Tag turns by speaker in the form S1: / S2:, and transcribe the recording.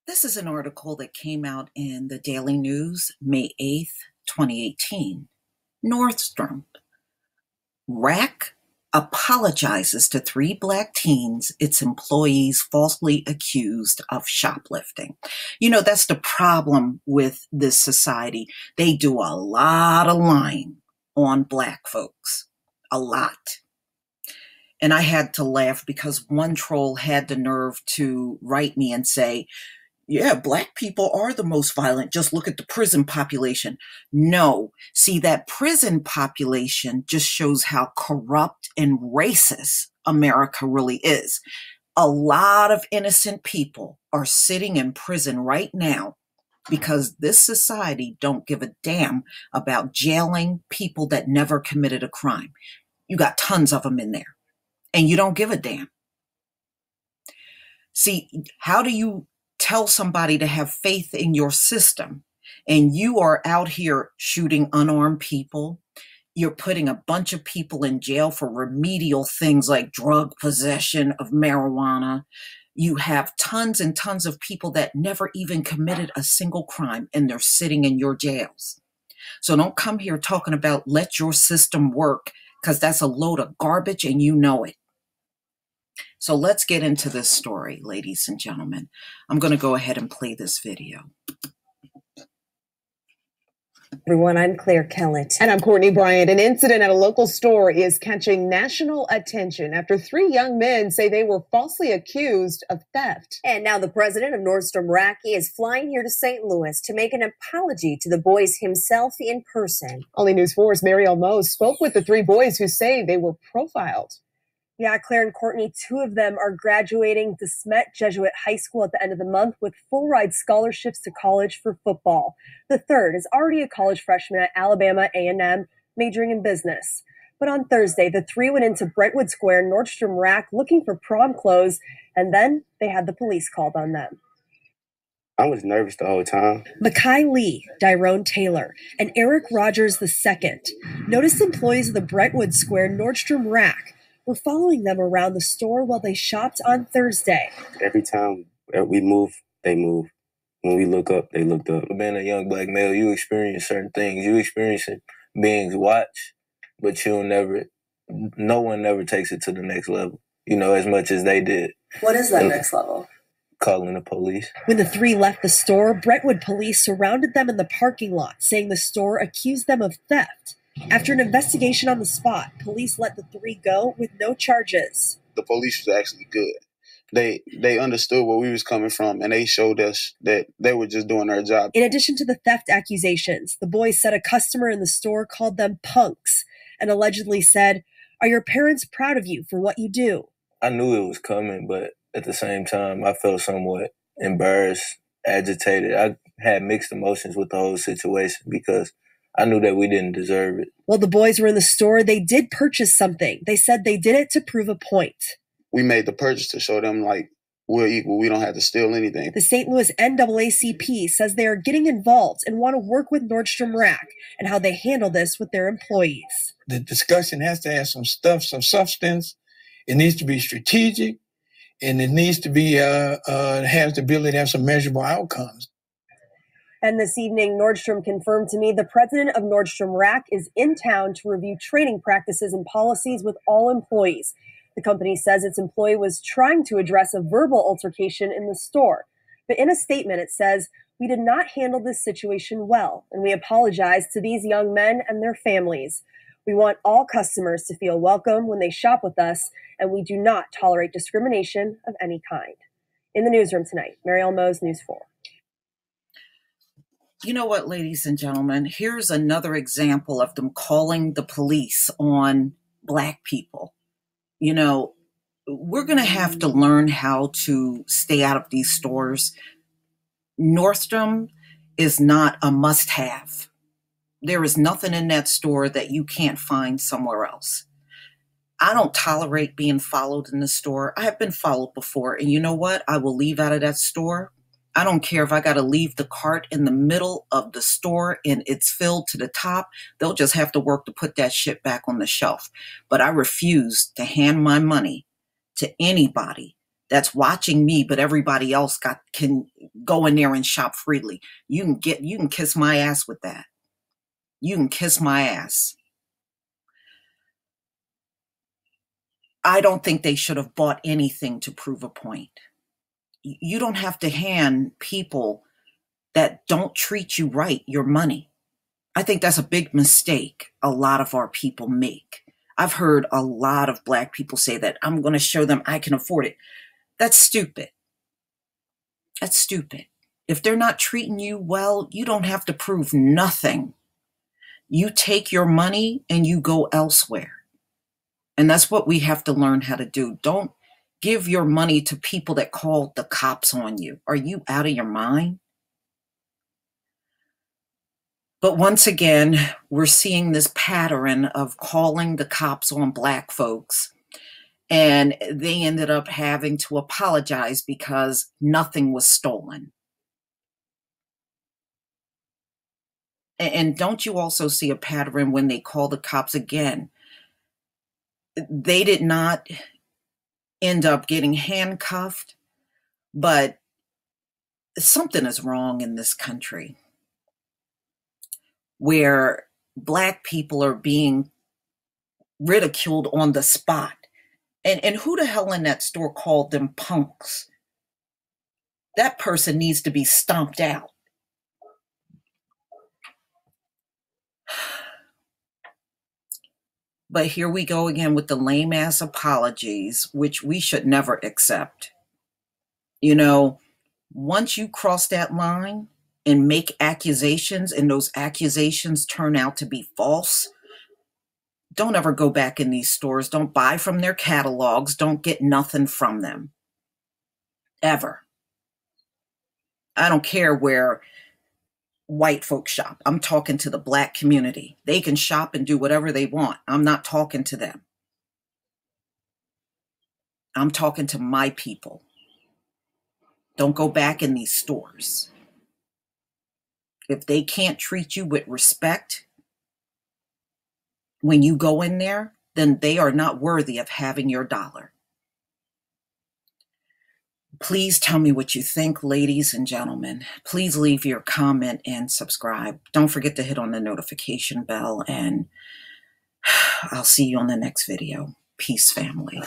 S1: This is an article that came out in the Daily News, May 8th, 2018. Nordstrom. Rack apologizes to 3 Black teens its employees falsely accused of shoplifting. You know, that's the problem with this society. They do a lot of lying on Black folks. A lot. And I had to laugh because one troll had the nerve to write me and say, yeah, Black people are the most violent. Just look at the prison population. No. See, that prison population just shows how corrupt and racist America really is. A lot of innocent people are sitting in prison right now because this society don't give a damn about jailing people that never committed a crime. You got tons of them in there, and you don't give a damn. See, how do you tell somebody to have faith in your system and you are out here shooting unarmed people? You're putting a bunch of people in jail for remedial things like drug possession of marijuana. You have tons and tons of people that never even committed a single crime and they're sitting in your jails. So don't come here talking about let your system work, because that's a load of garbage and you know it. So let's get into this story, ladies and gentlemen. I'm going to go ahead and play this video.
S2: Everyone, I'm Claire Kellett.
S3: And I'm Courtney Bryant. An incident at a local store is catching national attention after 3 young men say they were falsely accused of theft.
S2: And now the president of Nordstrom Rack is flying here to St. Louis to make an apology to the boys himself in person.
S3: Only News 4's Marielle Mose spoke with the 3 boys who say they were profiled.
S4: Yeah, Claire and Courtney, 2 of them are graduating De Smet Jesuit High School at the end of the month with full-ride scholarships to college for football. The third is already a college freshman at Alabama A&M, majoring in business. But on Thursday, the 3 went into Brightwood Square Nordstrom Rack looking for prom clothes, and then they had the police called on them.
S5: I was nervous the whole time.
S4: Makai Lee, Dyrone Taylor, and Eric Rogers II noticed employees of the Brightwood Square Nordstrom Rack were following them around the store while they shopped on Thursday.
S5: Every time we move, they move. When we look up, they looked up.
S6: Being a young Black male, you experience certain things. You experience being watched, but no one never takes it to the next level, as much as they did.
S4: What is that next level?
S6: Calling the police.
S4: When the 3 left the store, Brentwood police surrounded them in the parking lot, saying the store accused them of theft. After an investigation on the spot, police let the 3 go with no charges.
S7: The police was actually good. They understood where we was coming from, and they showed us that they were just doing their job.
S4: In addition to the theft accusations, the boys said a customer in the store called them punks and allegedly said, "Are your parents proud of you for what you do?"
S6: I knew it was coming, but at the same time, I felt somewhat embarrassed, agitated. I had mixed emotions with the whole situation because I knew that we didn't deserve it.
S4: While the boys were in the store, they did purchase something. They said they did it to prove a point.
S7: We made the purchase to show them, like, we're equal. We don't have to steal anything.
S4: The St. Louis NAACP says they are getting involved and want to work with Nordstrom Rack and how they handle this with their employees.
S8: The discussion has to have some substance. It needs to be strategic, and it needs to be has the ability to have some measurable outcomes.
S4: And this evening, Nordstrom confirmed to me the president of Nordstrom Rack is in town to review training practices and policies with all employees. The company says its employee was trying to address a verbal altercation in the store. But in a statement, it says, "We did not handle this situation well, and we apologize to these young men and their families. We want all customers to feel welcome when they shop with us, and we do not tolerate discrimination of any kind." In the newsroom tonight, Marielle Mose, News 4.
S1: You know what, ladies and gentlemen, here's another example of them calling the police on Black people. We're going to have to learn how to stay out of these stores. Nordstrom is not a must-have. There is nothing in that store that you can't find somewhere else. I don't tolerate being followed in the store. I have been followed before, and you know what? I will leave out of that store. I don't care if I got to leave the cart in the middle of the store and it's filled to the top. They'll just have to work to put that shit back on the shelf. But I refuse to hand my money to anybody that's watching me, but everybody else can go in there and shop freely. You can kiss my ass with that. You can kiss my ass. I don't think they should have bought anything to prove a point. You don't have to hand people that don't treat you right your money. I think that's a big mistake a lot of our people make. I've heard a lot of Black people say that I'm going to show them I can afford it. That's stupid. That's stupid. If they're not treating you well, you don't have to prove nothing. You take your money and you go elsewhere. And that's what we have to learn how to do. Don't give your money to people that call the cops on you. Are you out of your mind? But once again, we're seeing this pattern of calling the cops on Black folks, and they ended up having to apologize because nothing was stolen. And don't you also see a pattern when they call the cops again? They did not end up getting handcuffed, but something is wrong in this country where Black people are being ridiculed on the spot. And who the hell in that store called them punks? That person needs to be stomped out. But here we go again with the lame ass apologies, which we should never accept. You know, once you cross that line and make accusations and those accusations turn out to be false, don't ever go back in these stores. Don't buy from their catalogs. Don't get nothing from them. Ever. I don't care where white folks shop. I'm talking to the Black community. They can shop and do whatever they want. I'm not talking to them. I'm talking to my people. Don't go back in these stores. If they can't treat you with respect when you go in there, then they are not worthy of having your dollar. Please tell me what you think, ladies and gentlemen. Please leave your comment and subscribe. Don't forget to hit on the notification bell, and I'll see you on the next video. Peace, family.